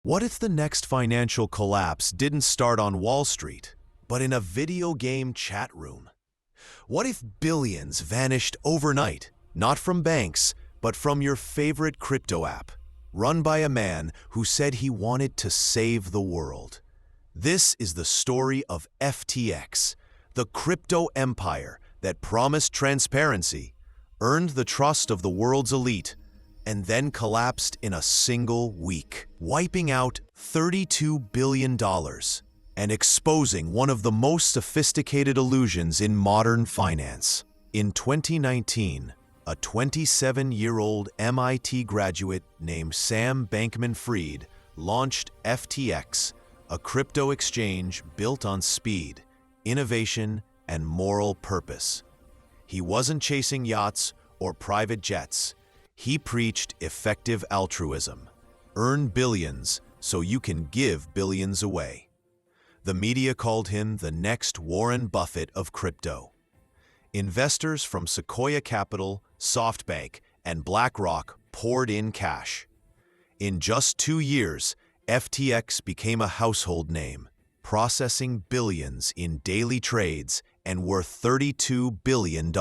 What if the next financial collapse didn't start on Wall Street, but in a video game chat room? What if billions vanished overnight, not from banks, but from your favorite crypto app, run by a man who said he wanted to save the world? This is the story of FTX, the crypto empire that promised transparency, earned the trust of the world's elite, and then collapsed in a single week, wiping out $32 billion and exposing one of the most sophisticated illusions in modern finance. In 2019, a 27-year-old MIT graduate named Sam Bankman-Fried launched FTX, a crypto exchange built on speed, innovation, and moral purpose. He wasn't chasing yachts or private jets. He preached effective altruism. Earn billions so you can give billions away. The media called him the next Warren Buffett of crypto. Investors from Sequoia Capital, SoftBank, and BlackRock poured in cash. In just 2 years, FTX became a household name, processing billions in daily trades and worth $32 billion.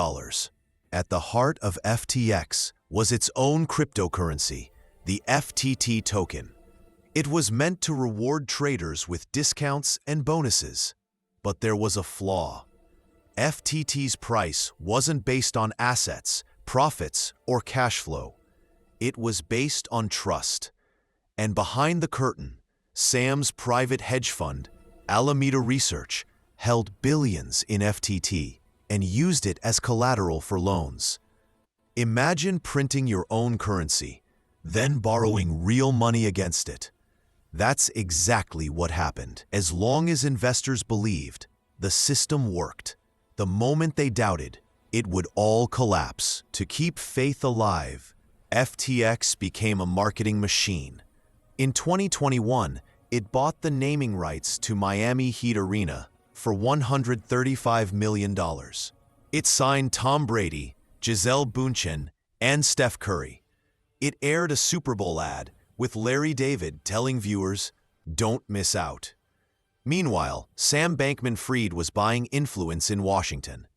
At the heart of FTX was its own cryptocurrency, the FTT token. It was meant to reward traders with discounts and bonuses. But there was a flaw. FTT's price wasn't based on assets, profits, or cash flow. It was based on trust. And behind the curtain, Sam's private hedge fund, Alameda Research, held billions in FTT and used it as collateral for loans. Imagine printing your own currency, then borrowing real money against it. That's exactly what happened. As long as investors believed, the system worked. The moment they doubted, it would all collapse. To keep faith alive, FTX became a marketing machine. In 2021, it bought the naming rights to Miami Heat Arena for $135 million. It signed Tom Brady, Gisele Bündchen, and Steph Curry. It aired a Super Bowl ad with Larry David telling viewers, "Don't miss out." Meanwhile, Sam Bankman-Fried was buying influence in Washington.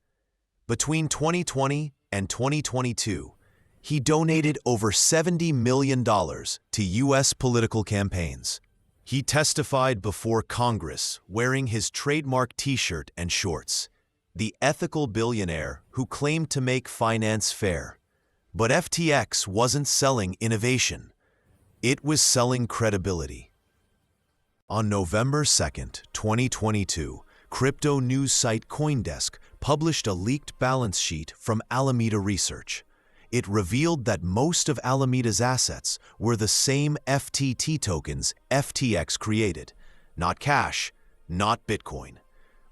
Between 2020 and 2022, he donated over $70 million to U.S. political campaigns. He testified before Congress wearing his trademark T-shirt and shorts, the ethical billionaire who claimed to make finance fair. But FTX wasn't selling innovation. It was selling credibility. On November 2nd, 2022, crypto news site CoinDesk published a leaked balance sheet from Alameda Research. It revealed that most of Alameda's assets were the same FTT tokens FTX created, not cash, not Bitcoin.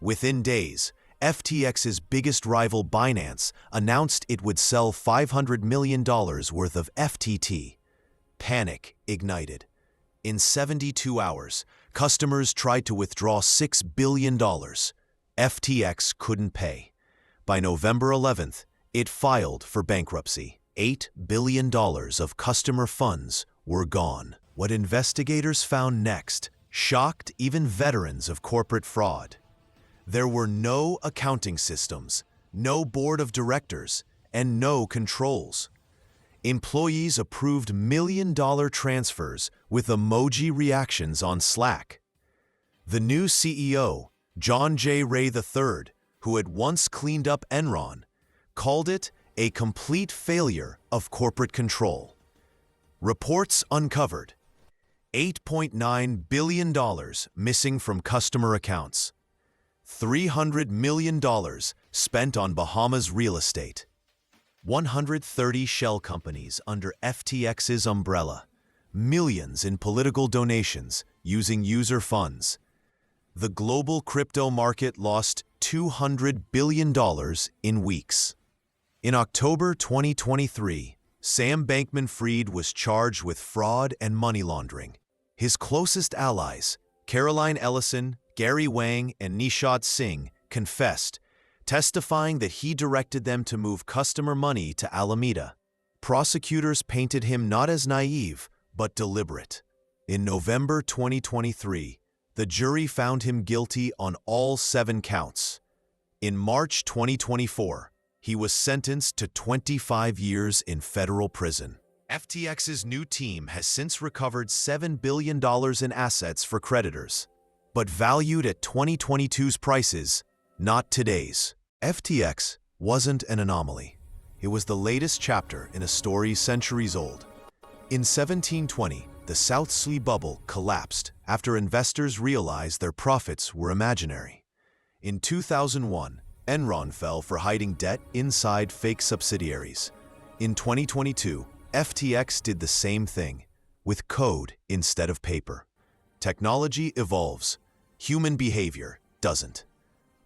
Within days, FTX's biggest rival Binance announced it would sell $500 million worth of FTT. Panic ignited. In 72 hours, customers tried to withdraw $6 billion. FTX couldn't pay. By November 11th, it filed for bankruptcy. $8 billion of customer funds were gone. What investigators found next shocked even veterans of corporate fraud. There were no accounting systems, no board of directors, and no controls. Employees approved million-dollar transfers with emoji reactions on Slack. The new CEO, John J. Ray III, who had once cleaned up Enron, called it a complete failure of corporate control. Reports uncovered $8.9 billion missing from customer accounts, $300 million spent on Bahamas real estate, 130 shell companies under FTX's umbrella, millions in political donations using user funds. The global crypto market lost $200 billion in weeks. In October 2023, Sam Bankman-Fried was charged with fraud and money laundering. His closest allies, Caroline Ellison, Gary Wang, and Nishad Singh, confessed, testifying that he directed them to move customer money to Alameda. Prosecutors painted him not as naive, but deliberate. In November 2023, the jury found him guilty on all 7 counts. In March 2024, he was sentenced to 25 years in federal prison. FTX's new team has since recovered $7 billion in assets for creditors, but valued at 2022's prices, not today's. FTX wasn't an anomaly. It was the latest chapter in a story centuries old. In 1720, the South Sea bubble collapsed after investors realized their profits were imaginary. In 2001, Enron fell for hiding debt inside fake subsidiaries. In 2022, FTX did the same thing, with code instead of paper. Technology evolves. Human behavior doesn't.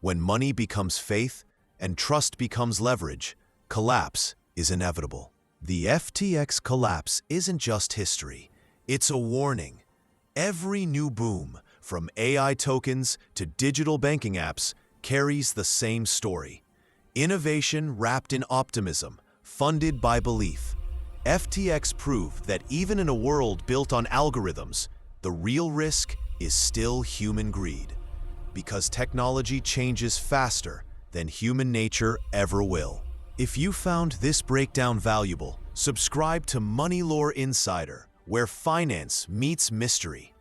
When money becomes faith and trust becomes leverage, collapse is inevitable. The FTX collapse isn't just history. It's a warning. Every new boom, from AI tokens to digital banking apps, carries the same story. Innovation wrapped in optimism, funded by belief. FTX proved that even in a world built on algorithms, the real risk is still human greed. Because technology changes faster than human nature ever will. If you found this breakdown valuable, subscribe to MoneyLore Insider, where finance meets mystery.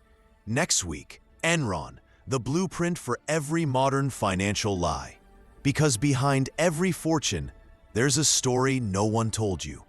Next week, Enron, the blueprint for every modern financial lie. Because behind every fortune, there's a story no one told you.